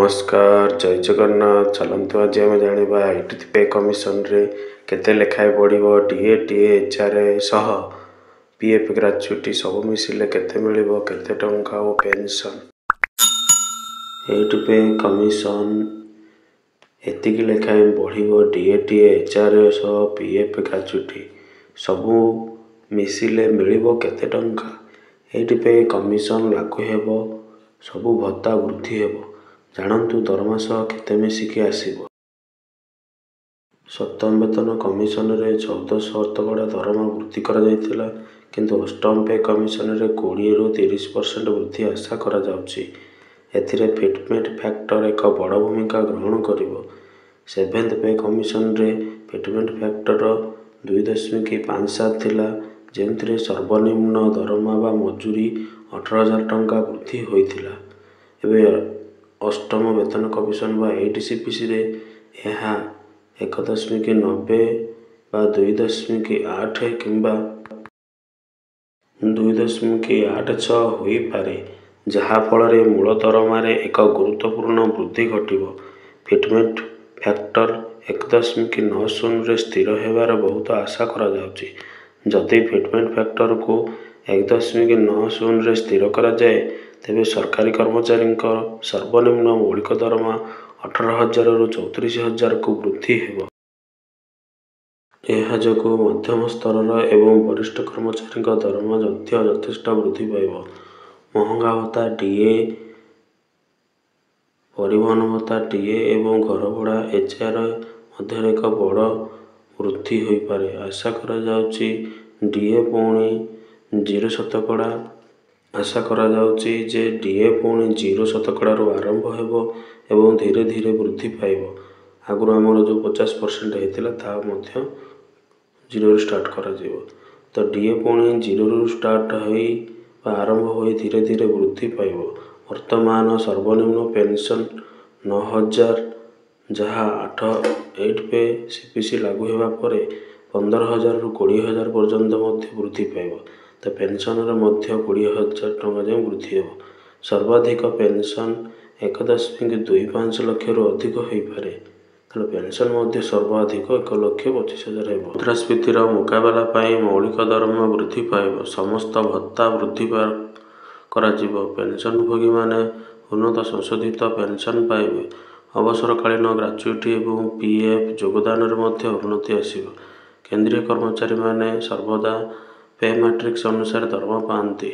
नमस्कार जय जगन्नाथ। चलतु आज आम जाना आईटी पे कमिशन रे केते लेखाएं बढ़ो डीए टीए एचआरए सह पीएफ ग्राच्युटी सब मिसिले केते मिलिबो केते टंका और पेंशन एटी पे कमिशन एतिकी लेखाएं बढ़ो डीए टीए एचआरए सह पीएफ ग्राच्युटी सबू मिसिले मिलिबो केते टंका एटी पे कमिशन लागू हेबो सबू भत्ता वृद्धि हेबो जानतु दरमा सह केते मिसिकी आसीबो। सप्तम वेतन कमिशन रे 14% दरमा वृद्धि करा जायतिला किंतु अष्टम पे कमिशन रे 20 रु 30% वृद्धि आशा करा जाउची। एथिरे फिटमेंट फैक्टर एक बड़ भूमिका ग्रहण करिवो। सेवेंथ पे कमिशन रे फिटमेंट फैक्टर 2.57 थिला जेंथिरे सर्वनिम्न दरमा बा मजूरी 18,000 टंका वृद्धि होइथिला। एबे अष्टम वेतन कमिशन बा एटीसीपीसी रे यह 1.90 बा 2.8 किंबा 2.86 होई पारे जहा फल मूल दरमारे एक गुरुत्वपूर्ण वृद्धि घटिबो। फिटमेंट फैक्टर 1.90 रे स्थिर हेबार बहुत आशा करा जाउची। जदि फिटमेंट फैक्टर को 1.90 रे स्थिर करा जाए तेबे सरकारी कर्मचारी सर्वनिम्न मौलिक दरमा 18,000 रु 34,000 को वृद्धि हेबो। यह जोगु मध्यम स्तर एवं वरिष्ठ कर्मचारी दरमा यथेष्ट वृद्धि पाइबो। महंगा भत्ता डीए परिवहन भत्ता डीए एवं घर भड़ा एचआरए मध्य एक बड़ वृद्धि होई पारे आशा करा जाउची। डीए पुणी 0% आशा करा जाउची जे डीए पुणी 0% रु आरंभ हेबो एवं धीरे धीरे वृद्धि पाइबो। आगुर आमर जो 50% हेतिला ता मध्य 0 रु स्टार्ट करा जीवो तो डीए पुणी 0 रु स्टार्ट होई आरंभ होई धीरे धीरे वृद्धि पाइबो। वर्तमान सर्वनिम्न पेंशन 9,000 जहा 8 पे सीपीसी लागू हेबा परे 15,000 रु 20,000 पर्यंत मध्य वृद्धि पाइबो तो पेंशन रे मध्य 20,000 टंका जाए वृद्धि हेबो। सर्वाधिक पेंशन 1.25 लाख रु अधिक होई पारे तेणु पेंशन मध्य सर्वाधिक 1,25,000 हेबो। मुद्रास्फीतिर मुकाबला पाई मौलिक दरमा वृद्धि पाइबो समस्त भत्ता वृद्धि करा जीवो। पेंशनभोगी माने उन्नत संशोधित पेंशन पाइबे। अवसरकालीन ग्राच्युटी एवं पीएफ योगदान मध्य उन्नति आसिबो। केंद्रीय कर्मचारी माने सर्वदा पे मैट्रिक्स अनुसार दरमा पाती।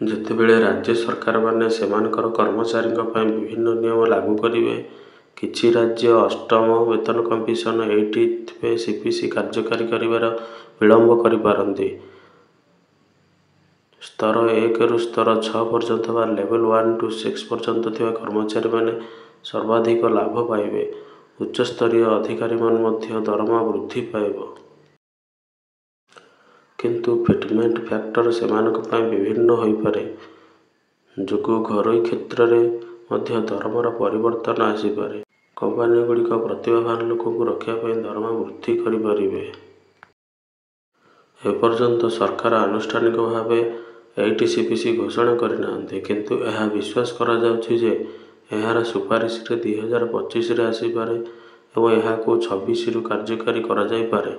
जेतेबेले राज्य सरकार माने सेमानकर कर्मचारी विभिन्न नियम लागू करिवे किछि राज्य अष्टम वेतन कमिशन 8 पे सीपीसी कार्यकारी करिवार विलंब करि पारंती। स्तर 1 रु स्तर 6 पर्यंत बा लेवल 1 टू 6 पर्यंत थिबा कर्मचारी माने सर्वाधिक लाभ पाइबे। उच्च स्तरीय अधिकारी मान मध्य दरमा वृद्धि पाइबो किंतु फिटमेंट फैक्टर सेमानक पय विभिन्न होई पारे जोगु घरोई क्षेत्र रे मध्य दरमार परिवर्तन आसी पारे। कंपनी गुड़िक प्रतिभावान लोक को रखा दरमा वृद्धि करि परिबे। एपर्यंत सरकार आनुष्ठानिक भाव एटीसीपीसी घोषणा करना किंतु यह विश्वास करा जाउछि जे यार सुपारिश रे 2025 रे आसी पारे एवं यह को 26 रु कार्यकारी करा जाय पारे।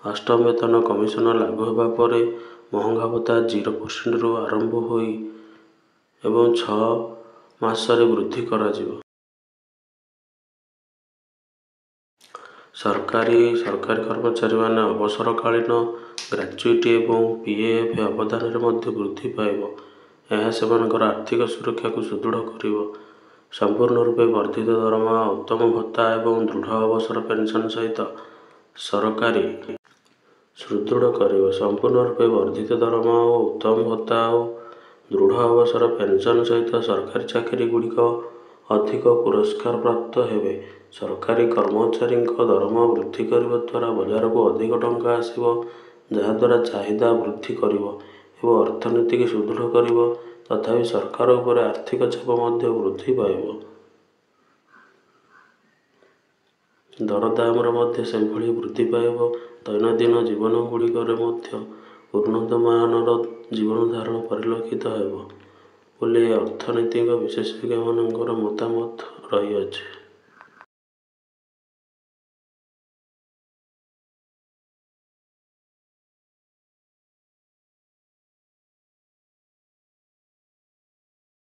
अष्टम वेतन कमिशन लागू होगा परे महंगा भत्ता 0% रु आरंभ होई एवं 6 मासरे वृद्धि करा जीवो। सरकारी कर्मचारी माने अवसरकालीन ग्राच्युटी एवं पीएफ अवदान रे मध्य वृद्धि पाइबो। यह सेमानकर आर्थिक सुरक्षा को सुदृढ़ करिवो। संपूर्ण रूपे वर्धित दरमा उत्तम भत्ता एवं दृढ़ अवसर पेंशन सहित सरकारी सुदृढ़ करिवो। संपूर्ण रूपे वर्धित दरमा और उत्तम भत्ता और दृढ़ अवसर पेंशन सहित सरकारी चाकरी गुड़िक अधिक पुरस्कार प्राप्त हेबे। सरकारी कर्मचारी दरमा वृद्धि करने द्वारा बाजार को अधिक टंका आसिबो जहाद्वारा चाहिदा वृद्धि करिवो एवं अर्थनीति की सुदृढ़ करिवो तथापि सरकार उपर आर्थिक चाप मध्य वृद्धि पाइबो। दरदाम मध्य से वृद्धि पाइबो। दैनंदिन जीवन गुड़िक मध्य उन्नत मानर जीवन धारण परिलक्षित हेबो। ବୋଲି ଅର୍ଥନୈତିକ ବିଶେଷଜ୍ଞମାନଙ୍କର ମତାମତ ରହିଅଛି।